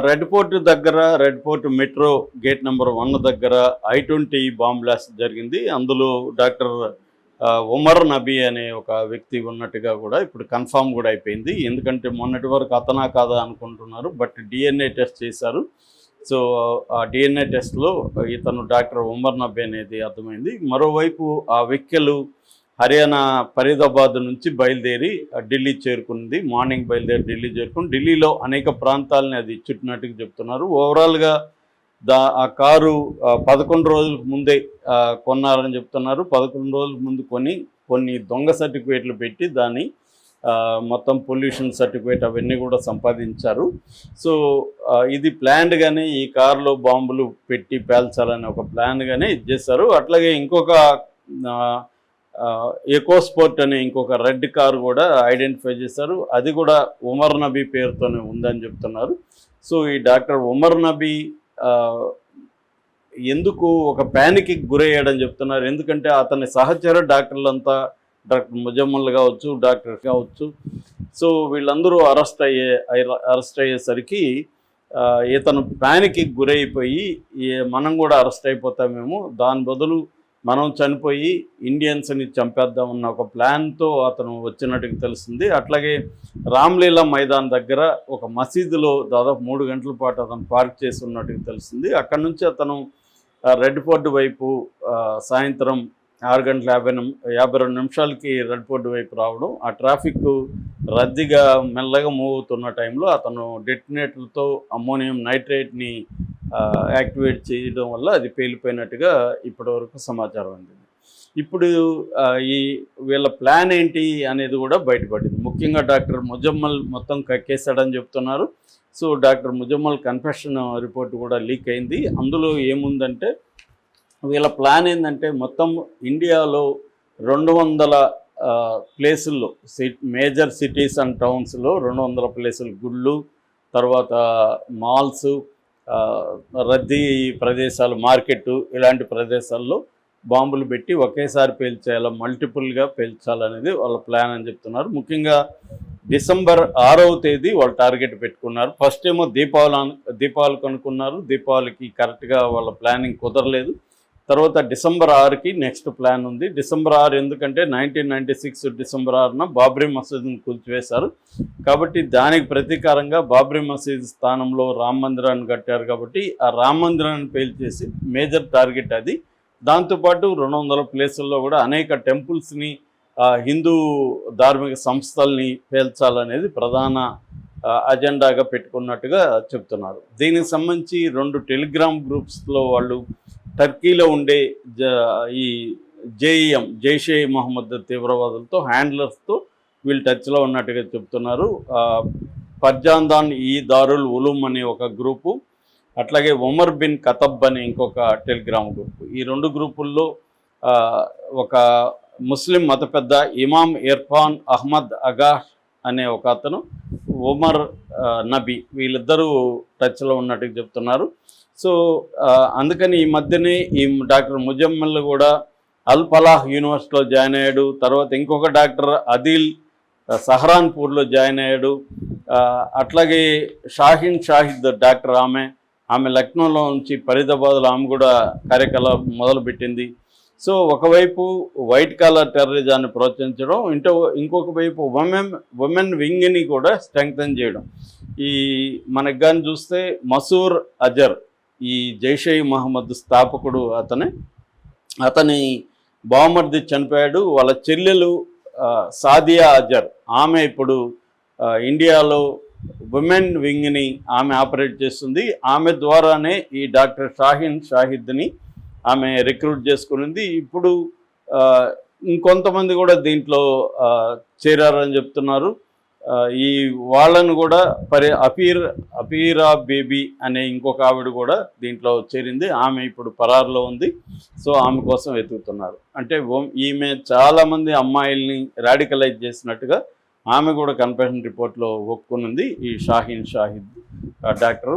Red fort దగ్గర, red fort metro gate number 1 దగ్గర I-20 bomb blast జరిగింది. అందులో డాక్టర్ ఉమర్ నబీ అనే ఒక వ్యక్తి ఉన్నట్టుగా కూడా ఇప్పుడు కన్ఫామ్ కూడా అయిపోయింది. ఎందుకంటే మొన్నటి వరకు అతనా కాదా అనుకుంటున్నారు, బట్ DNA టెస్ట్ చేశారు. సో ఆ DNA టెస్ట్లో ఇతను డాక్టర్ ఉమర్ నబీ అనేది అర్థమైంది. మరోవైపు ఆ వెహికల్ హర్యానా ఫరీదాబాద్ నుంచి బయలుదేరి ఢిల్లీ చేరుకుంది. మార్నింగ్ బయలుదేరి ఢిల్లీ చేరుకుని ఢిల్లీలో అనేక ప్రాంతాలని అది చుట్టినట్టుగా చెప్తున్నారు. ఓవరాల్గా ఆ కారు 11 రోజుల ముందే కొన్నారని చెప్తున్నారు. 11 రోజుల ముందు కొన్ని దొంగ సర్టిఫికేట్లు పెట్టి దాన్ని మొత్తం పొల్యూషన్ సర్టిఫికేట్ అవన్నీ కూడా సంపాదించారు. సో ఇది ప్లాన్డ్గానే ఈ కారులో బాంబులు పెట్టి పేల్చాలని ఒక ప్లాన్గానే ఇది చేశారు. అట్లాగే ఇంకొక ఎకోస్పోర్ట్ అనే ఇంకొక రెడ్ కారు కూడా ఐడెంటిఫై చేశారు. అది కూడా ఉమర్ నబీ పేరుతోనే ఉందని చెప్తున్నారు. సో ఈ డాక్టర్ ఉమర్ నబీ ఎందుకు ఒక ప్యానిక్కి గురయ్యాడని చెప్తున్నారు. ఎందుకంటే అతని సహచర డాక్టర్లంతా డాక్టర్ ముజమ్మల్ కావచ్చు, డాక్టర్ కావచ్చు, సో వీళ్ళందరూ అరెస్ట్ అయ్యేసరికి ఇతను ప్యానిక్కి గురైపోయి మనం కూడా అరెస్ట్ అయిపోతామేమో, దాని బదులు మనం చనిపోయి ఇండియన్స్ని చంపేద్దామన్న ఒక ప్లాన్తో అతను వచ్చినట్టుగా తెలుస్తుంది. అట్లాగే రామ్లీలా మైదాన్ దగ్గర ఒక మసీదులో దాదాపు 3 గంటల పాటు అతను పార్క్ చేసి ఉన్నట్టుగా తెలుస్తుంది. అక్కడి నుంచి అతను రెడ్ ఫోర్ట్ వైపు సాయంత్రం 6:52 రెడ్ ఫోర్ట్ వైపు రావడం, ఆ ట్రాఫిక్ రద్దీగా మెల్లగా మూవ్ అవుతున్న టైంలో అతను డెటినేటర్తో అమ్మోనియం నైట్రేట్ని యాక్టివేట్ చేయడం వల్ల అది పేలిపోయినట్టుగా ఇప్పటివరకు సమాచారం అందింది. ఇప్పుడు ఈ వీళ్ళ ప్లాన్ ఏంటి అనేది కూడా బయటపడింది. ముఖ్యంగా డాక్టర్ ముజమ్మల్ మొత్తం కక్కేశాడని చెప్తున్నారు. So doctor Muzammil confession report కూడా లీక్ అయింది. అందులో ఏముందంటే వీళ్ళ ప్లాన్ ఏంటంటే మొత్తం ఇండియాలో 200 ప్లేసుల్లో మేజర్ సిటీస్ అండ్ టౌన్స్లో 200 ప్లేసులు, గుళ్ళు, తర్వాత మాల్స్, రద్దీ ప్రదేశాలు, మార్కెట్, ఇలాంటి ప్రదేశాల్లో బాంబులు పెట్టి ఒకేసారి పేల్చేయాలి, మల్టిపుల్గా పేల్చాలనేది వాళ్ళ ప్లాన్ అని చెప్తున్నారు. ముఖ్యంగా డిసెంబర్ 6వ తేదీ వాళ్ళు టార్గెట్ పెట్టుకున్నారు. ఫస్ట్ ఏమో దీపావళికి అనుకున్నారు. దీపావళికి కరెక్ట్గా వాళ్ళ ప్లానింగ్ కుదరలేదు. తర్వాత డిసెంబర్ 6కి నెక్స్ట్ ప్లాన్ ఉంది. డిసెంబర్ 6 ఎందుకంటే 1996 డిసెంబర్ 6న బాబ్రీ మసీదుని కూల్చివేశారు. కాబట్టి దానికి ప్రతీకారంగా బాబ్రీ మసీద్ స్థానంలో రామ మందిరాన్ని కట్టారు. కాబట్టి ఆ రామ మందిరాన్ని పేల్చేసి మేజర్ టార్గెట్ అది. దాంతోపాటు 200 ప్లేసుల్లో కూడా అనేక టెంపుల్స్ని, హిందూ ధార్మిక సంస్థల్ని పేల్చాలనేది ప్రధాన అజెండాగా పెట్టుకున్నట్టుగా చెప్తున్నారు. దీనికి సంబంధించి 2 టెలిగ్రామ్ గ్రూప్స్లో వాళ్ళు టర్కీలో ఉండే ఈ జేఈఎం జైషే మొహమ్మద్ తీవ్రవాదులతో, హ్యాండ్లర్స్తో వీళ్ళు టచ్లో ఉన్నట్టుగా చెప్తున్నారు. ఫర్జాందాన్ ఈ దారుల్ ఉలూమ్ అనే ఒక గ్రూపు, అట్లాగే ఉమర్ బిన్ ఖతబ్ అనే ఇంకొక టెలిగ్రామ్ గ్రూపు. ఈ 2 గ్రూపుల్లో ఒక ముస్లిం మత పెద్ద ఇమాం ఇర్ఫాన్ అహ్మద్ అగాష్ అనే ఒక అతను, ఉమర్ నబీ, వీళ్ళిద్దరూ టచ్లో ఉన్నట్టుగా చెప్తున్నారు. సో అందుకని ఈ మధ్యనే ఈ డాక్టర్ ముజమ్మల్ కూడా అల్ ఫలాహ్ యూనివర్సిటీలో జాయిన్ అయ్యాడు. తర్వాత ఇంకొక డాక్టర్ అదిల్ సహరాన్పూర్లో జాయిన్ అయ్యాడు. అట్లాగే షాహిద్ డాక్టర్ ఆమె లక్నోలో నుంచి ఫరీదాబాద్లో ఆమె కూడా కార్యకలాపం మొదలుపెట్టింది. సో ఒకవైపు వైట్ కాలర్ టెర్రరిజాన్ని ప్రోత్సహించడం, ఇంకొక వైపు ఉమెన్ వింగ్ని కూడా స్ట్రెంగ్తన్ చేయడం. ఈ మనకు కానీ చూస్తే మసూర్ అజర్, ఈ జైషే మహమ్మద్ స్థాపకుడు, అతని బావమర్ది చనిపోయాడు. వాళ్ళ చెల్లెలు సాదియా అజర్, ఆమె ఇప్పుడు ఇండియాలో ఉమెన్ వింగ్ని ఆమె ఆపరేట్ చేస్తుంది. ఆమె ద్వారానే ఈ డాక్టర్ షాహిద్ని ఆమె రిక్రూట్ చేసుకునింది. ఇప్పుడు ఇంకొంతమంది కూడా దీంట్లో చేరారని చెప్తున్నారు. ఈ వాళ్ళను కూడా అఫీరా బేబీ అనే ఇంకొక ఆవిడ కూడా దీంట్లో చేరింది. ఆమె ఇప్పుడు పరారులో ఉంది. సో ఆమె కోసం వెతుకుతున్నారు. అంటే ఈమె చాలామంది అమ్మాయిల్ని రాడికలైజ్ చేసినట్టుగా ఆమె కూడా కన్ఫెషన్ రిపోర్ట్లో ఒప్పుకున్నది ఈ షాహిద్ డాక్టరు.